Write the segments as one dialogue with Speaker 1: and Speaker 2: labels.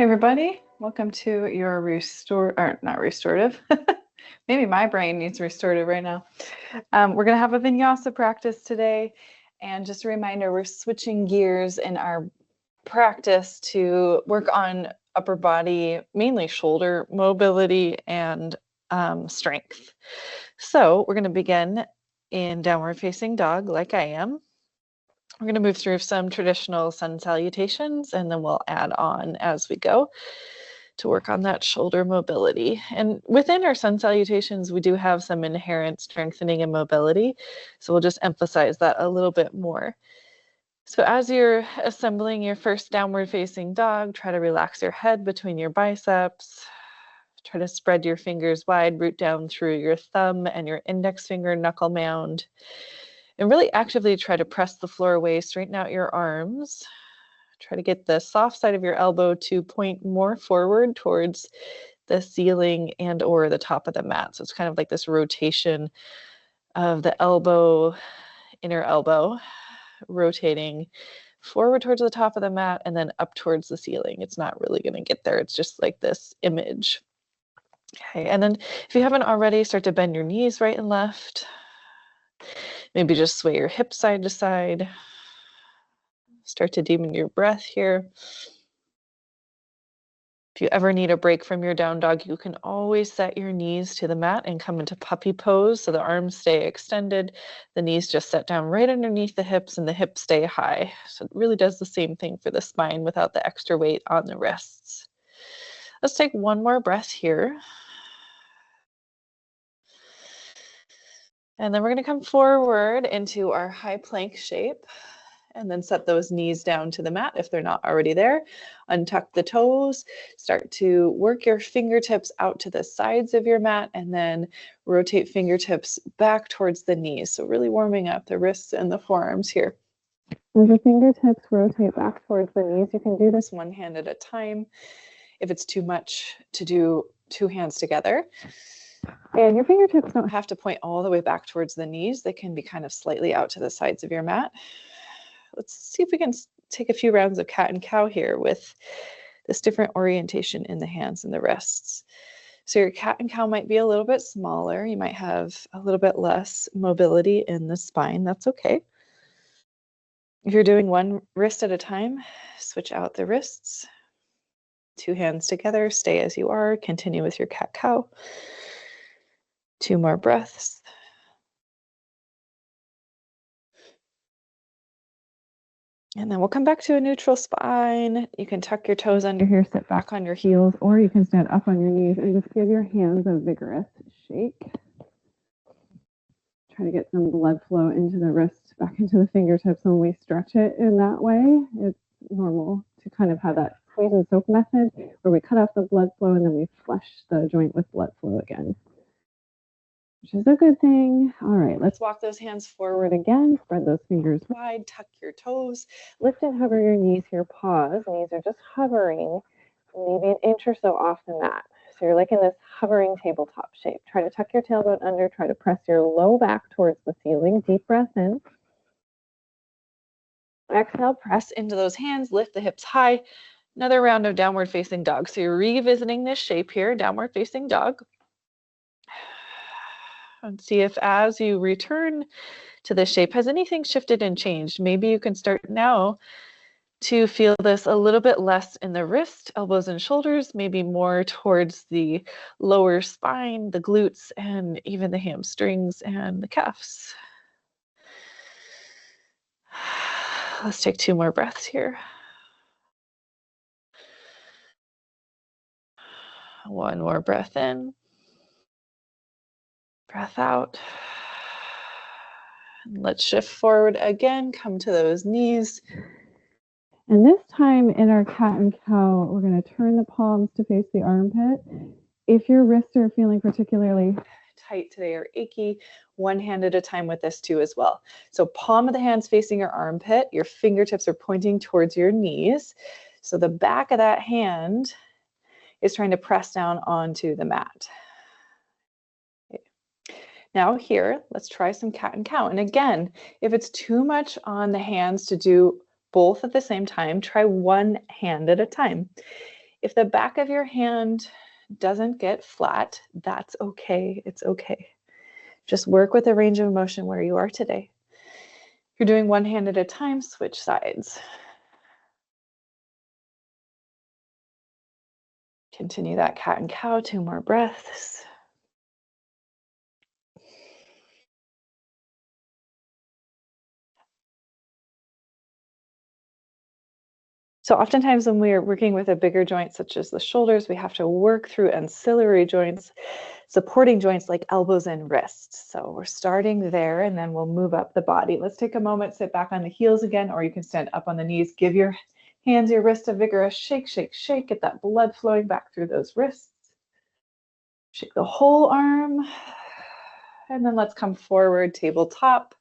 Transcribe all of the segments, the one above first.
Speaker 1: Hey everybody, welcome to your not restorative. Maybe my brain needs restorative right now. We're gonna have a Vinyasa practice today. And just a reminder, we're switching gears in our practice to work on upper body, mainly shoulder mobility and strength. So we're gonna begin in downward facing dog like I am. We're going to move through some traditional sun salutations, and then we'll add on as we go to work on that shoulder mobility. And within our sun salutations, we do have some inherent strengthening and mobility. So we'll just emphasize that a little bit more. So as you're assembling your first downward facing dog, try to relax your head between your biceps. Try to spread your fingers wide, root down through your thumb and your index finger knuckle mound. And really actively try to press the floor away, straighten out your arms. Try to get the soft side of your elbow to point more forward towards the ceiling and or the top of the mat. So it's kind of like this rotation of the elbow, inner elbow, rotating forward towards the top of the mat and then up towards the ceiling. It's not really going to get there. It's just like this image. Okay, and then if you haven't already, start to bend your knees right and left. Maybe just sway your hips side to side. Start to deepen your breath here. If you ever need a break from your down dog, you can always set your knees to the mat and come into puppy pose so the arms stay extended. The knees just set down right underneath the hips and the hips stay high. So it really does the same thing for the spine without the extra weight on the wrists. Let's take one more breath here. And then we're going to come forward into our high plank shape and then set those knees down to the mat if they're not already there. Untuck the toes, start to work your fingertips out to the sides of your mat and then rotate fingertips back towards the knees. So really warming up the wrists and the forearms here. As your fingertips rotate back towards the knees, you can do this one hand at a time if it's too much to do two hands together. And your fingertips don't have to point all the way back towards the knees. They can be kind of slightly out to the sides of your mat. Let's see if we can take a few rounds of cat and cow here with this different orientation in the hands and the wrists. So your cat and cow might be a little bit smaller. You might have a little bit less mobility in the spine. That's okay. If you're doing one wrist at a time, switch out the wrists. Two hands together, stay as you are. Continue with your cat cow. Two more breaths. And then we'll come back to a neutral spine. You can tuck your toes under here, sit back on your heels, or you can stand up on your knees and just give your hands a vigorous shake. Try to get some blood flow into the wrist, back into the fingertips when we stretch it in that way. It's normal to kind of have that squeeze and soak method where we cut off the blood flow and then we flush the joint with blood flow again, which is a good thing. All right, let's walk those hands forward again. Spread those fingers wide, tuck your toes, lift and hover your knees here, pause. Knees are just hovering maybe an inch or so off the mat. So you're like in this hovering tabletop shape. Try to tuck your tailbone under, try to press your low back towards the ceiling. Deep breath in. Exhale, press into those hands, lift the hips high. Another round of downward facing dog. So you're revisiting this shape here, downward facing dog. And see if as you return to this shape, has anything shifted and changed? Maybe you can start now to feel this a little bit less in the wrist, elbows and shoulders, maybe more towards the lower spine, the glutes, and even the hamstrings and the cuffs. Let's take two more breaths here. One more breath in. Breath out. Let's shift forward again, come to those knees. And this time in our cat and cow, we're going to turn the palms to face the armpit. If your wrists are feeling particularly tight today or achy, one hand at a time with this too as well. So palm of the hands facing your armpit, your fingertips are pointing towards your knees. So the back of that hand is trying to press down onto the mat. Now here, let's try some cat and cow. And again, if it's too much on the hands to do both at the same time, try one hand at a time. If the back of your hand doesn't get flat, that's okay. It's okay. Just work with a range of motion where you are today. If you're doing one hand at a time, switch sides. Continue that cat and cow, 2 more breaths. So oftentimes when we are working with a bigger joint, such as the shoulders, we have to work through ancillary joints, supporting joints like elbows and wrists. So we're starting there, and then we'll move up the body. Let's take a moment, sit back on the heels again, or you can stand up on the knees. Give your hands, your wrists a vigorous shake, shake, shake. Get that blood flowing back through those wrists. Shake the whole arm. And then let's come forward, tabletop.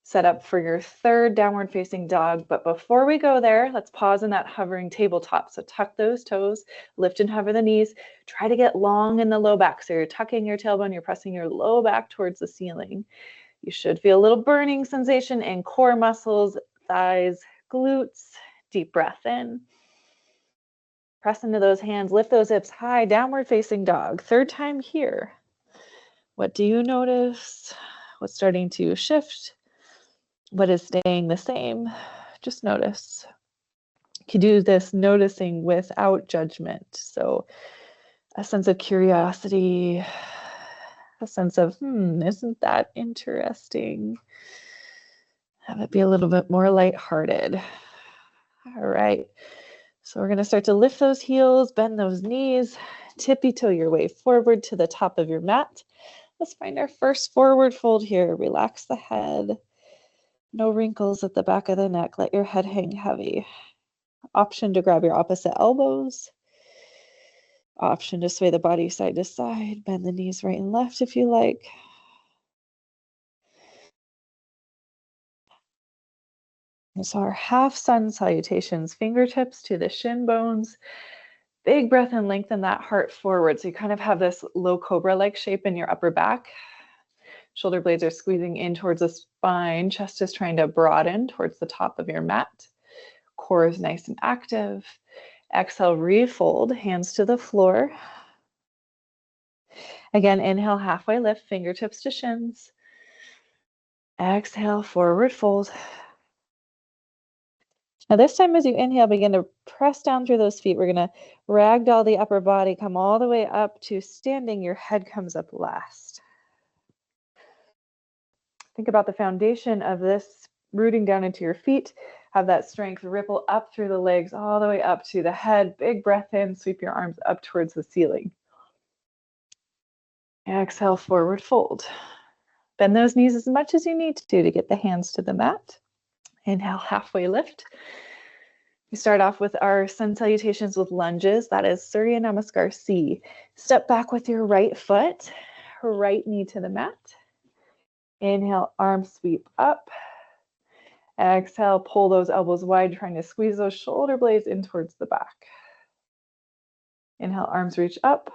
Speaker 1: Set up for your third downward facing dog. But before we go there, let's pause in that hovering tabletop. So tuck those toes, lift and hover the knees. Try to get long in the low back. So you're tucking your tailbone, you're pressing your low back towards the ceiling. You should feel a little burning sensation in core muscles, thighs, glutes. Deep breath in. Press into those hands, lift those hips high, downward facing dog. Third time here. What do you notice? What's starting to shift? What is staying the same? Just notice. You can do this noticing without judgment. So a sense of curiosity, a sense of, isn't that interesting? Have it be a little bit more lighthearted. All right. So we're going to start to lift those heels, bend those knees, tippy toe your way forward to the top of your mat. Let's find our first forward fold here. Relax the head. No wrinkles at the back of the neck. Let your head hang heavy. Option to grab your opposite elbows. Option to sway the body side to side. Bend the knees right and left if you like. So our half sun salutations, fingertips to the shin bones. Big breath and lengthen that heart forward. So you kind of have this low cobra-like shape in your upper back. Shoulder blades are squeezing in towards the spine. Chest is trying to broaden towards the top of your mat. Core is nice and active. Exhale, refold, hands to the floor. Again, inhale, halfway lift, fingertips to shins. Exhale, forward fold. Now this time as you inhale, begin to press down through those feet. We're going to ragdoll the upper body, come all the way up to standing. Your head comes up last. Think about the foundation of this rooting down into your feet. Have that strength ripple up through the legs, all the way up to the head. Big breath in, sweep your arms up towards the ceiling. Exhale, forward fold. Bend those knees as much as you need to get the hands to the mat. Inhale, halfway lift. We start off with our sun salutations with lunges. That is Surya Namaskar C. Step back with your right foot, right knee to the mat. Inhale, arm sweep up. Exhale, pull those elbows wide, trying to squeeze those shoulder blades in towards the back. Inhale, arms reach up.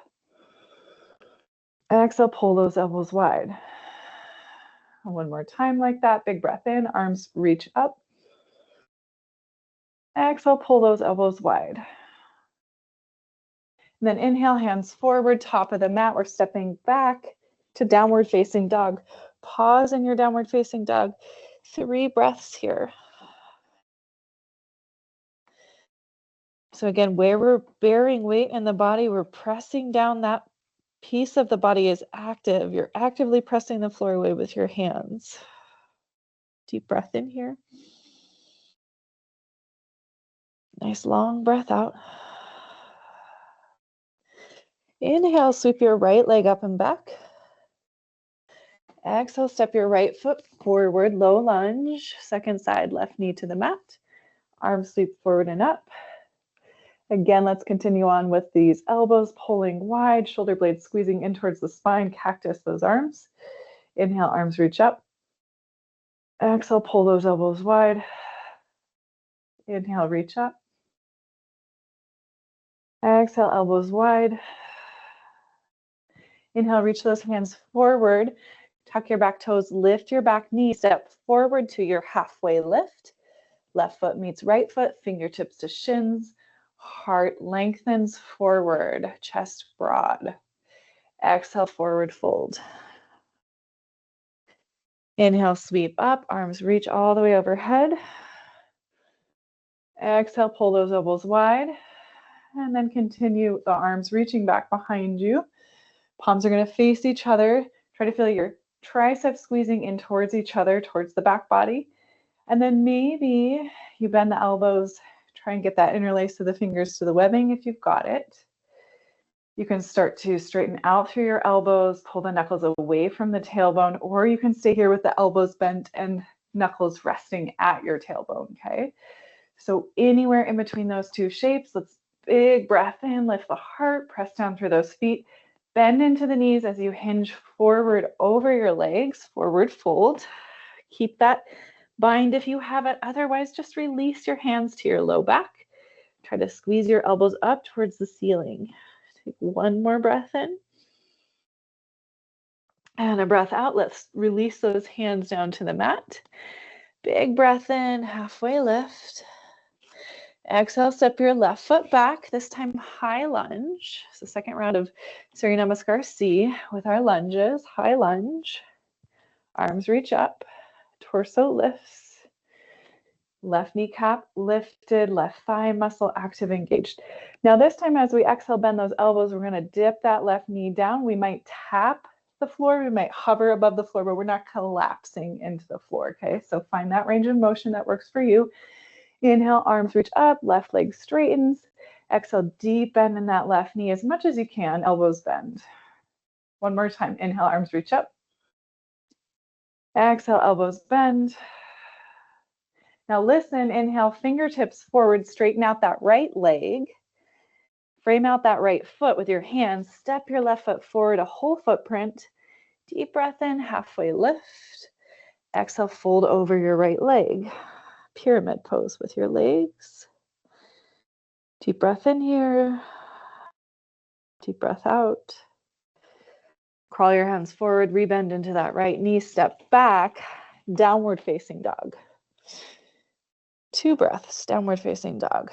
Speaker 1: Exhale, pull those elbows wide. One more time like that. Big breath in, arms reach up. Exhale, pull those elbows wide. And then inhale, hands forward, top of the mat. We're stepping back to downward facing dog. Pause in your downward facing dog. 3 breaths here. So again, where we're bearing weight in the body, we're pressing down. That piece of the body is active. You're actively pressing the floor away with your hands. Deep breath in here. Nice long breath out. Inhale, sweep your right leg up and back. Exhale, step your right foot forward, low lunge. Second side, left knee to the mat. Arms sweep forward and up. Again, let's continue on with these elbows pulling wide, shoulder blades squeezing in towards the spine, cactus those arms. Inhale, arms reach up. Exhale, pull those elbows wide. Inhale, reach up. Exhale, elbows wide. Inhale, reach those hands forward. Tuck your back toes, lift your back knee, step forward to your halfway lift. Left foot meets right foot, fingertips to shins. Heart lengthens forward, chest broad. Exhale, forward fold. Inhale, sweep up, arms reach all the way overhead. Exhale, pull those elbows wide. And then continue the arms reaching back behind you. Palms are going to face each other. Try to feel your triceps squeezing in towards each other, towards the back body. And then maybe you bend the elbows, try and get that interlace of the fingers to the webbing if you've got it. You can start to straighten out through your elbows, pull the knuckles away from the tailbone, or you can stay here with the elbows bent and knuckles resting at your tailbone, okay? So anywhere in between those two shapes, let's big breath in, lift the heart, press down through those feet, bend into the knees as you hinge forward over your legs, forward fold. Keep that bind if you have it. Otherwise, just release your hands to your low back. Try to squeeze your elbows up towards the ceiling. Take one more breath in. And a breath out. Let's release those hands down to the mat. Big breath in, halfway lift. Exhale, step your left foot back, this time high lunge. It's the second round of Surya Namaskar C with our lunges. High lunge. Arms reach up. Torso lifts. Left kneecap lifted, left thigh muscle active, engaged. Now this time as we exhale, bend those elbows, we're going to dip that left knee down. We might tap the floor, we might hover above the floor, but we're not collapsing into the floor, okay? So find that range of motion that works for you. Inhale, arms reach up, left leg straightens. Exhale, deep bend in that left knee as much as you can, elbows bend. One more time, inhale, arms reach up. Exhale, elbows bend. Now listen, inhale, fingertips forward, straighten out that right leg. Frame out that right foot with your hands. Step your left foot forward, a whole footprint. Deep breath in, halfway lift. Exhale, fold over your right leg. Pyramid pose with your legs. Deep breath in here. Deep breath out. Crawl your hands forward, rebend into that right knee, step back, downward facing dog. 2 breaths, downward facing dog.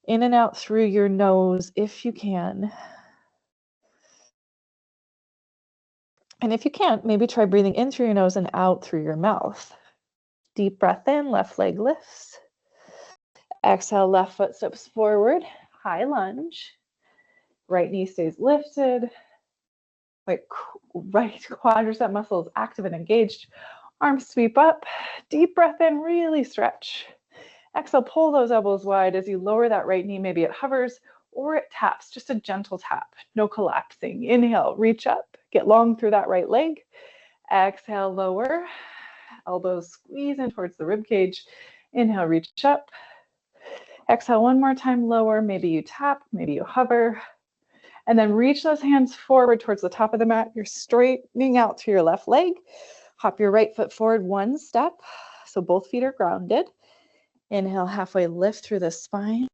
Speaker 1: In and out through your nose if you can. And if you can't, maybe try breathing in through your nose and out through your mouth. Deep breath in, left leg lifts. Exhale, left foot steps forward, high lunge. Right knee stays lifted. Right quadricep muscle is active and engaged. Arms sweep up. Deep breath in, really stretch. Exhale, pull those elbows wide as you lower that right knee. Maybe it hovers or it taps, just a gentle tap, no collapsing. Inhale, reach up, get long through that right leg. Exhale, lower. Elbows squeeze in towards the rib cage. Inhale, reach up. Exhale, one more time, lower. Maybe you tap, maybe you hover. And then reach those hands forward towards the top of the mat. You're straightening out through your left leg. Hop your right foot forward 1 step. So both feet are grounded. Inhale, halfway lift through the spine.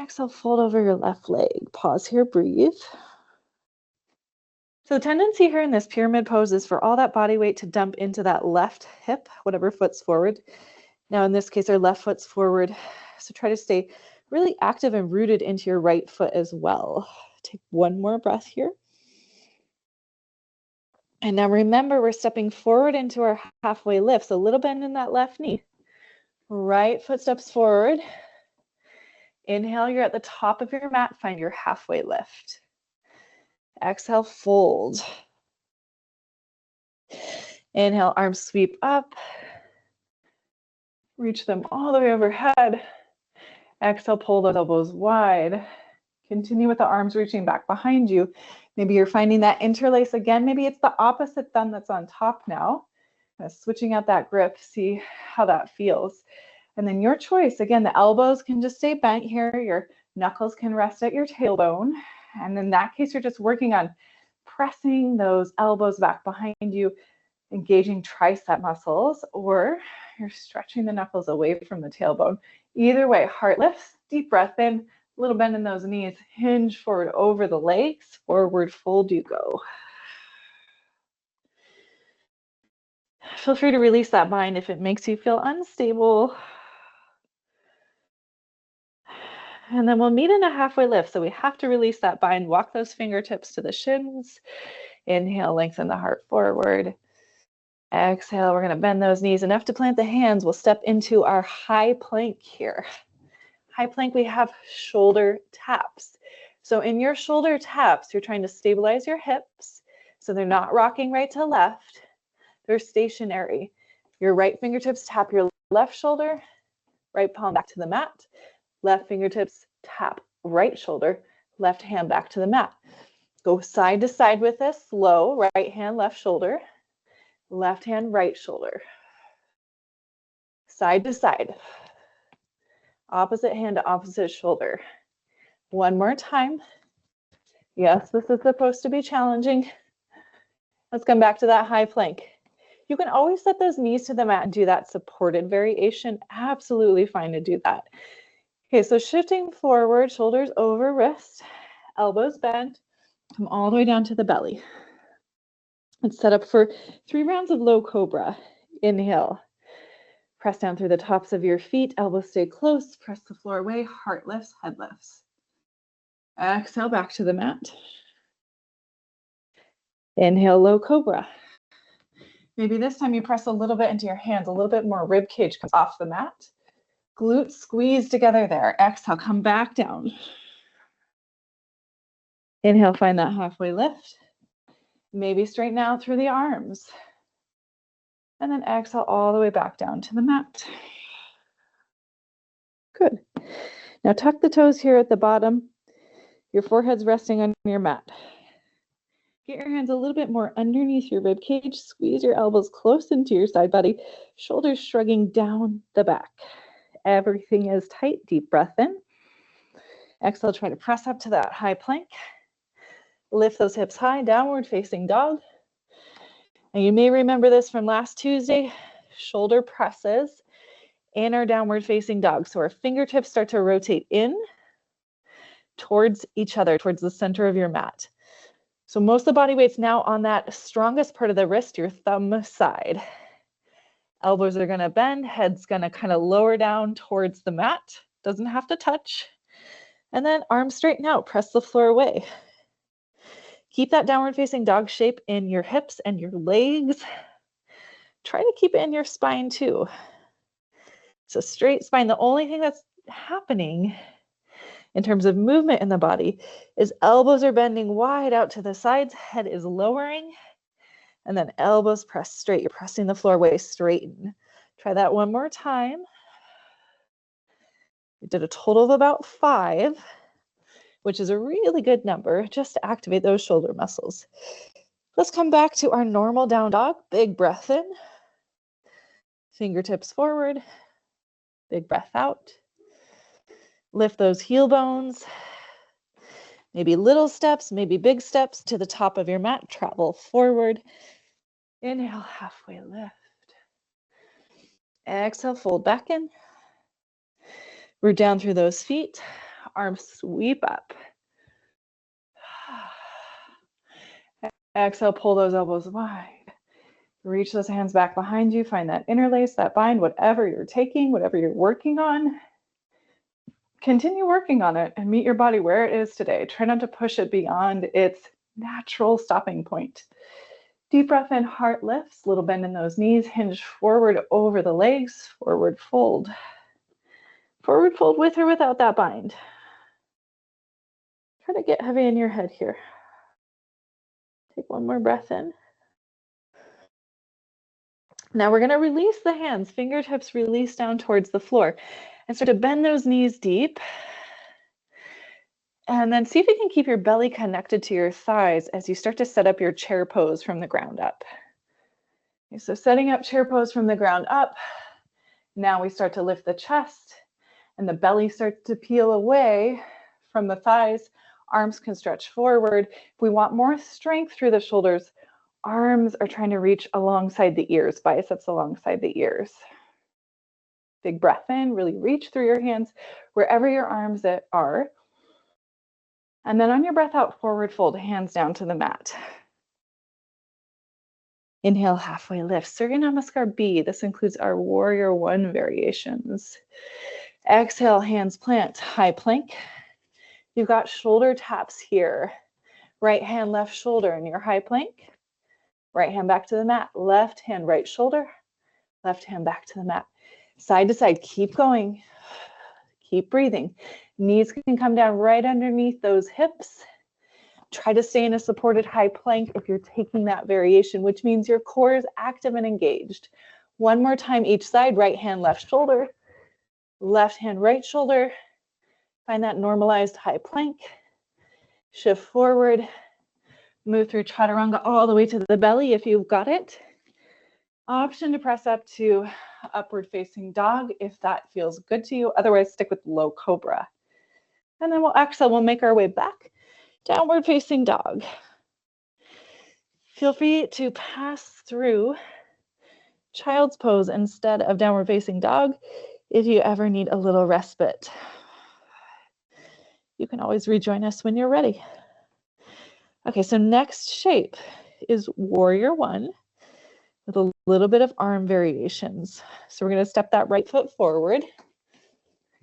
Speaker 1: Exhale, fold over your left leg. Pause here, breathe. So the tendency here in this pyramid pose is for all that body weight to dump into that left hip, whatever foot's forward. Now in this case, our left foot's forward. So try to stay really active and rooted into your right foot as well. Take one more breath here. And now remember, we're stepping forward into our halfway lift. So a little bend in that left knee. Right foot steps forward. Inhale, you're at the top of your mat. Find your halfway lift. Exhale, fold. Inhale, arms sweep up. Reach them all the way overhead. Exhale, pull those elbows wide. Continue with the arms reaching back behind you. Maybe you're finding that interlace again. Maybe it's the opposite thumb that's on top now. Switching out that grip, see how that feels. And then your choice. Again, the elbows can just stay bent here. Your knuckles can rest at your tailbone. And in that case, you're just working on pressing those elbows back behind you, engaging tricep muscles, or you're stretching the knuckles away from the tailbone. Either way, heart lifts, deep breath in, a little bend in those knees, hinge forward over the legs, forward fold you go. Feel free to release that bind if it makes you feel unstable. And then we'll meet in a halfway lift. So we have to release that bind, walk those fingertips to the shins. Inhale, lengthen the heart forward. Exhale, we're going to bend those knees enough to plant the hands. We'll step into our high plank here. High plank, we have shoulder taps. So in your shoulder taps, you're trying to stabilize your hips so they're not rocking right to left. They're stationary. Your right fingertips tap your left shoulder, right palm back to the mat. Left fingertips tap right shoulder, left hand back to the mat. Go side to side with this, slow, right hand, left shoulder, left hand, right shoulder. Side to side. Opposite hand to opposite shoulder. One more time. Yes, this is supposed to be challenging. Let's come back to that high plank. You can always set those knees to the mat and do that supported variation. Absolutely fine to do that. Okay, so shifting forward, shoulders over wrist, elbows bent, come all the way down to the belly. Let's set up for 3 rounds of low cobra. Inhale. Press down through the tops of your feet, elbows stay close, press the floor away, heart lifts, head lifts. Exhale, back to the mat. Inhale, low cobra. Maybe this time you press a little bit into your hands, a little bit more rib cage comes off the mat. Glutes squeeze together there. Exhale, come back down. Inhale, find that halfway lift. Maybe straighten out through the arms. And then exhale all the way back down to the mat. Good. Now tuck the toes here at the bottom. Your forehead's resting on your mat. Get your hands a little bit more underneath your rib cage. Squeeze your elbows close into your side body. Shoulders shrugging down the back. Everything is tight. Deep breath in. Exhale, try to press up to that high plank. Lift those hips high, downward facing dog. And you may remember this from last Tuesday, shoulder presses in our downward facing dog. So our fingertips start to rotate in towards each other, towards the center of your mat. So most of the body weight's now on that strongest part of the wrist, your thumb side. Elbows are going to bend, head's going to kind of lower down towards the mat. Doesn't have to touch. And then arms straighten out, press the floor away. Keep that downward facing dog shape in your hips and your legs. Try to keep it in your spine too. So straight spine. The only thing that's happening in terms of movement in the body is elbows are bending wide out to the sides, head is lowering, and then elbows press straight. You're pressing the floor away, straighten. Try that one more time. We did a total of about 5, which is a really good number just to activate those shoulder muscles. Let's come back to our normal down dog. Big breath in. Fingertips forward. Big breath out. Lift those heel bones. Maybe little steps, maybe big steps to the top of your mat. Travel forward. Inhale, halfway lift. Exhale, fold back in. Root down through those feet. Arms sweep up. Exhale, pull those elbows wide. Reach those hands back behind you. Find that interlace, that bind, whatever you're taking, whatever you're working on. Continue working on it and meet your body where it is today. Try not to push it beyond its natural stopping point. Deep breath in, heart lifts, little bend in those knees, hinge forward over the legs, forward fold. Forward fold with or without that bind. Try to get heavy in your head here. Take one more breath in. Now we're going to release the hands, fingertips release down towards the floor, and start to bend those knees deep. And then see if you can keep your belly connected to your thighs as you start to set up your chair pose from the ground up. Okay, so setting up chair pose from the ground up. Now we start to lift the chest and the belly starts to peel away from the thighs. Arms can stretch forward. If we want more strength through the shoulders, arms are trying to reach alongside the ears, biceps alongside the ears. Big breath in, really reach through your hands wherever your arms are. And then on your breath out, forward fold, hands down to the mat. Inhale, halfway lift. Surya Namaskar B. This includes our Warrior One variations. Exhale, hands plant, high plank. You've got shoulder taps here. Right hand, left shoulder in your high plank. Right hand back to the mat. Left hand, right shoulder. Left hand back to the mat. Side to side, keep going. Keep breathing. Knees can come down right underneath those hips. Try to stay in a supported high plank if you're taking that variation, which means your core is active and engaged. One more time each side, right hand, left shoulder. Left hand, right shoulder. Find that normalized high plank. Shift forward. Move through chaturanga all the way to the belly if you've got it. Option to press up to upward facing dog if that feels good to you. Otherwise, stick with low cobra. And then we'll exhale. We'll make our way back. Downward facing dog. Feel free to pass through child's pose instead of downward facing dog if you ever need a little respite. You can always rejoin us when you're ready. Okay, so next shape is warrior one with a little bit of arm variations. So we're going to step that right foot forward,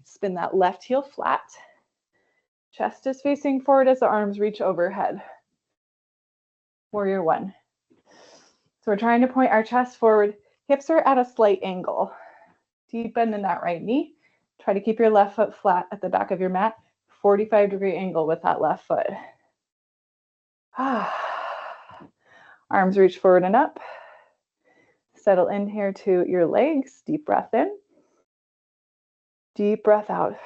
Speaker 1: spin that left heel flat. Chest is facing forward as the arms reach overhead. Warrior one. So we're trying to point our chest forward. Hips are at a slight angle. Deep bend in that right knee. Try to keep your left foot flat at the back of your mat. 45-degree angle with that left foot. Arms reach forward and up. Settle in here to your legs. Deep breath in. Deep breath out.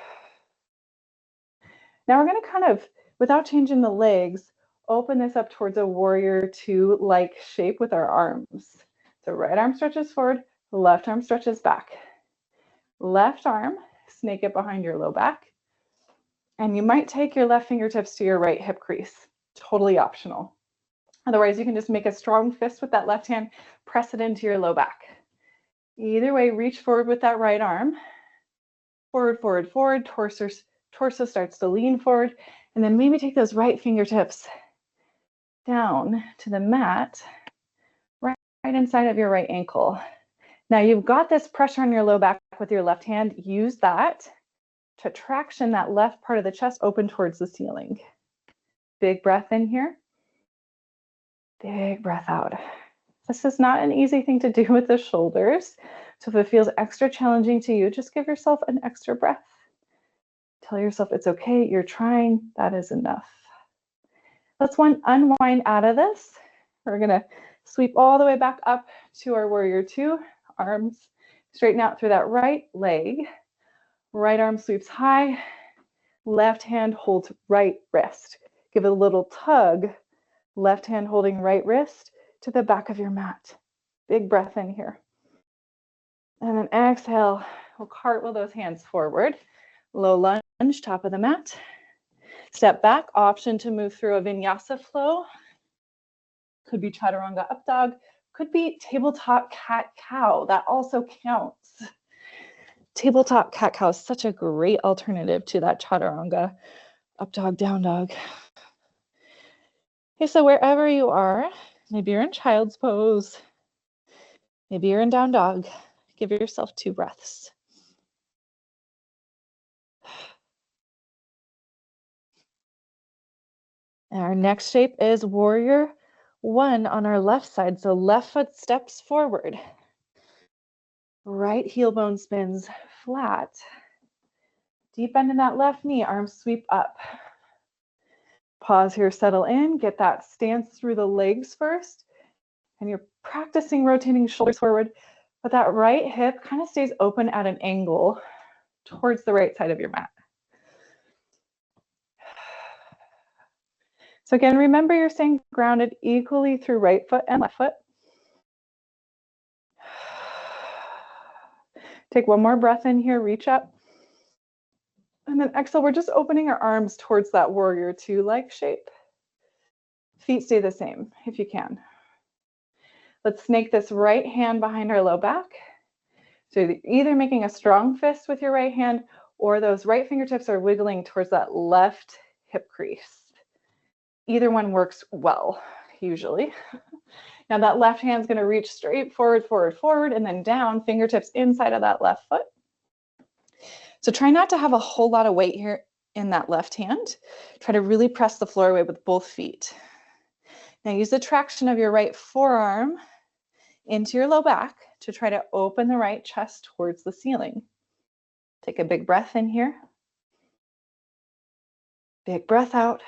Speaker 1: Now we're going to kind of, without changing the legs, open this up towards a warrior two-like shape with our arms. So right arm stretches forward, left arm stretches back. Left arm, snake it behind your low back. And you might take your left fingertips to your right hip crease. Totally optional. Otherwise, you can just make a strong fist with that left hand, press it into your low back. Either way, reach forward with that right arm. Forward, forward, forward. Torso starts to lean forward. And then maybe take those right fingertips down to the mat, right inside of your right ankle. Now you've got this pressure on your low back with your left hand. Use that to traction that left part of the chest open towards the ceiling. Big breath in here. Big breath out. This is not an easy thing to do with the shoulders. So if it feels extra challenging to you, just give yourself an extra breath. Tell yourself it's okay, you're trying, that is enough. Let's unwind out of this. We're gonna sweep all the way back up to our warrior two. Arms straighten out through that right leg. Right arm sweeps high. Left hand holds right wrist. Give it a little tug. Left hand holding right wrist to the back of your mat. Big breath in here. And then exhale, we'll cartwheel those hands forward. Low lunge, top of the mat. Step back, option to move through a vinyasa flow. Could be chaturanga up dog. Could be tabletop cat cow. That also counts. Tabletop cat cow is such a great alternative to that chaturanga up dog, down dog. Okay, so wherever you are, maybe you're in child's pose, maybe you're in down dog, give yourself 2 breaths. Our next shape is warrior one on our left side. So left foot steps forward. Right heel bone spins flat. Deep bend in that left knee, arms sweep up. Pause here, settle in, get that stance through the legs first. And you're practicing rotating shoulders forward, but that right hip kind of stays open at an angle towards the right side of your mat. So again, remember you're staying grounded equally through right foot and left foot. Take one more breath in here, reach up. And then exhale, we're just opening our arms towards that warrior two-like shape. Feet stay the same if you can. Let's snake this right hand behind our low back. So you're either making a strong fist with your right hand or those right fingertips are wiggling towards that left hip crease. Either one works well, usually. Now that left hand's going to reach straight forward, forward, forward, and then down, fingertips inside of that left foot. So try not to have a whole lot of weight here in that left hand. Try to really press the floor away with both feet. Now use the traction of your right forearm into your low back to try to open the right chest towards the ceiling. Take a big breath in here. Big breath out.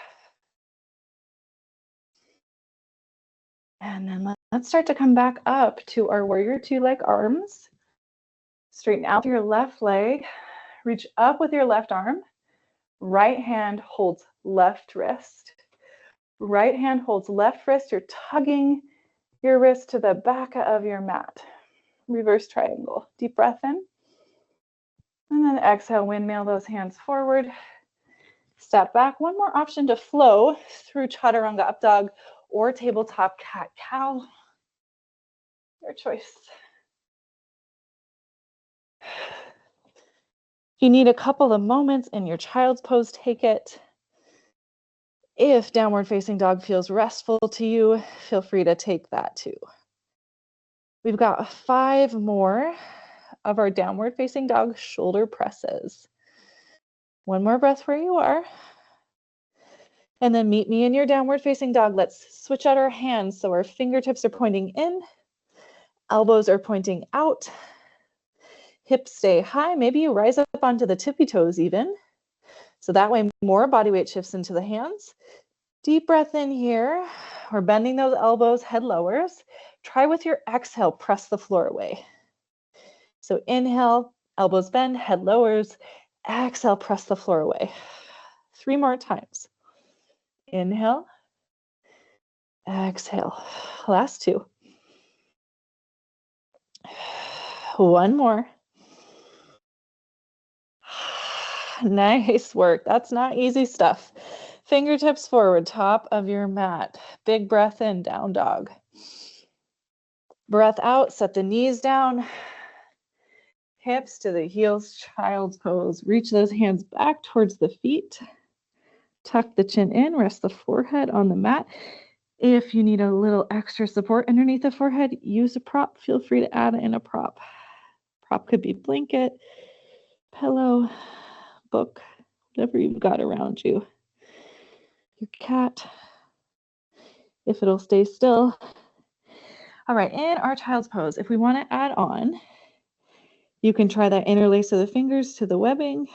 Speaker 1: And then let's start to come back up to our warrior two leg arms. Straighten out your left leg. Reach up with your left arm. Right hand holds left wrist. Right hand holds left wrist. You're tugging your wrist to the back of your mat. Reverse triangle. Deep breath in. And then exhale, windmill those hands forward. Step back. One more option to flow through chaturanga up dog or tabletop cat cow. Your choice. If you need a couple of moments in your child's pose, take it. If downward facing dog feels restful to you, feel free to take that too. We've got 5 more of our downward facing dog shoulder presses. One more breath where you are. And then meet me in your downward facing dog. Let's switch out our hands so our fingertips are pointing in, elbows are pointing out, hips stay high. Maybe you rise up onto the tippy toes even. So that way more body weight shifts into the hands. Deep breath in here. We're bending those elbows, head lowers. Try with your exhale, press the floor away. So inhale, elbows bend, head lowers. Exhale, press the floor away. 3 more times. Inhale. Exhale. Last 2. 1 more. Nice work. That's not easy stuff. Fingertips forward, top of your mat. Big breath in, down dog. Breath out, set the knees down. Hips to the heels, child's pose. Reach those hands back towards the feet. Tuck the chin in, rest the forehead on the mat. If you need a little extra support underneath the forehead, use a prop. Feel free to add in a prop. Prop could be blanket, pillow, book, whatever you've got around you. Your cat, if it'll stay still. All right, in our child's pose, if we want to add on, you can try that interlace of the fingers to the webbing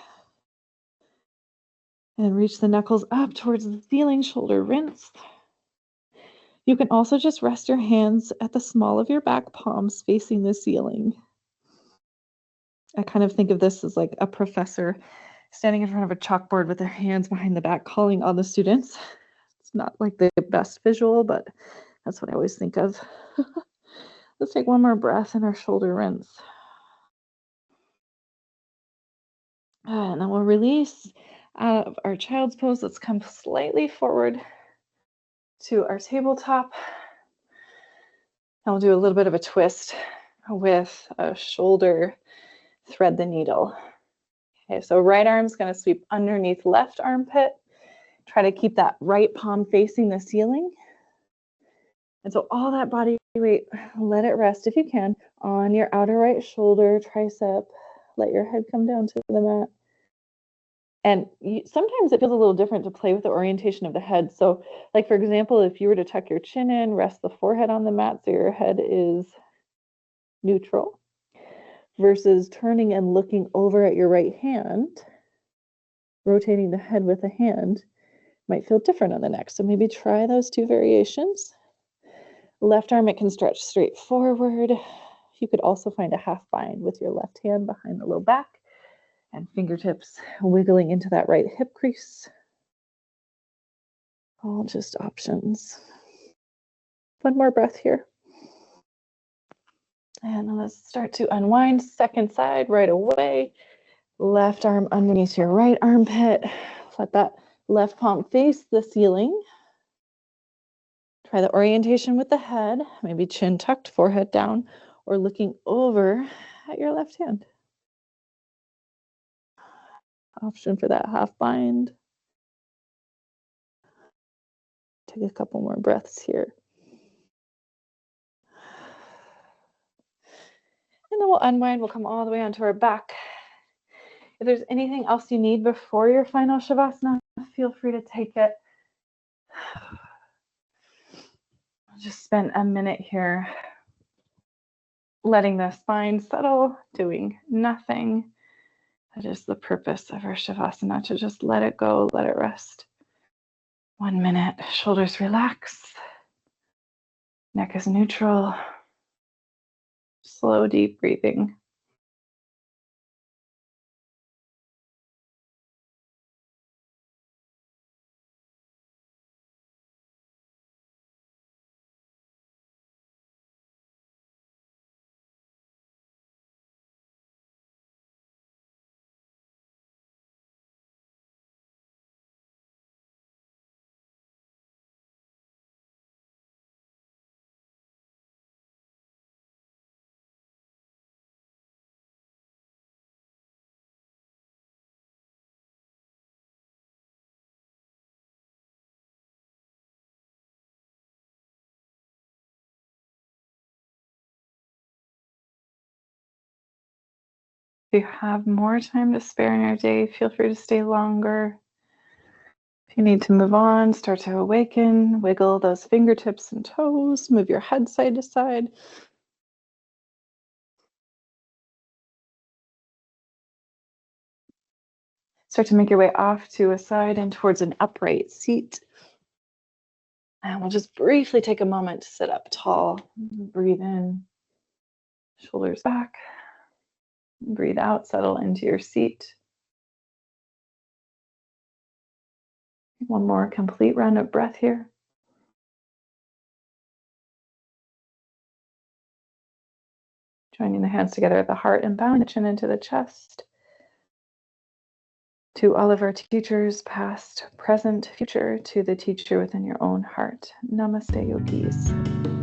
Speaker 1: and reach the knuckles up towards the ceiling, shoulder rinse. You can also just rest your hands at the small of your back palms facing the ceiling. I kind of think of this as like a professor standing in front of a chalkboard with their hands behind the back, calling all the students. It's not like the best visual, but that's what I always think of. Let's take one more breath in our shoulder rinse. And then we'll release out of our child's pose. Let's come slightly forward to our tabletop. And we'll do a little bit of a twist with a shoulder, thread the needle. Okay, so right arm's going to sweep underneath left armpit. Try to keep that right palm facing the ceiling. And so all that body weight, let it rest if you can on your outer right shoulder, tricep. Let your head come down to the mat. And sometimes it feels a little different to play with the orientation of the head. So like, for example, if you were to tuck your chin in, rest the forehead on the mat so your head is neutral, versus turning and looking over at your right hand, rotating the head with the hand might feel different on the neck. So maybe try those 2 variations. Left arm, it can stretch straight forward. You could also find a half bind with your left hand behind the low back and fingertips wiggling into that right hip crease. All just options. One more breath here. And let's start to unwind. Second side right away. Left arm underneath your right armpit. Let that left palm face the ceiling. Try the orientation with the head, maybe chin tucked, forehead down, or looking over at your left hand. Option for that half bind. Take a couple more breaths here. And then we'll unwind, we'll come all the way onto our back. If there's anything else you need before your final Shavasana, feel free to take it. I'll just spend a minute here letting the spine settle, doing nothing. That is the purpose of our Shavasana, to just let it go, let it rest. 1 minute, shoulders relax, neck is neutral, slow, deep breathing. If you have more time to spare in your day, feel free to stay longer. If you need to move on, start to awaken, wiggle those fingertips and toes, move your head side to side. Start to make your way off to a side and towards an upright seat. And we'll just briefly take a moment to sit up tall. Breathe in, shoulders back. Breathe out, settle into your seat. One more complete round of breath here. Joining the hands together at the heart and bowing the chin into the chest. To all of our teachers, past, present, future, to the teacher within your own heart. Namaste, yogis.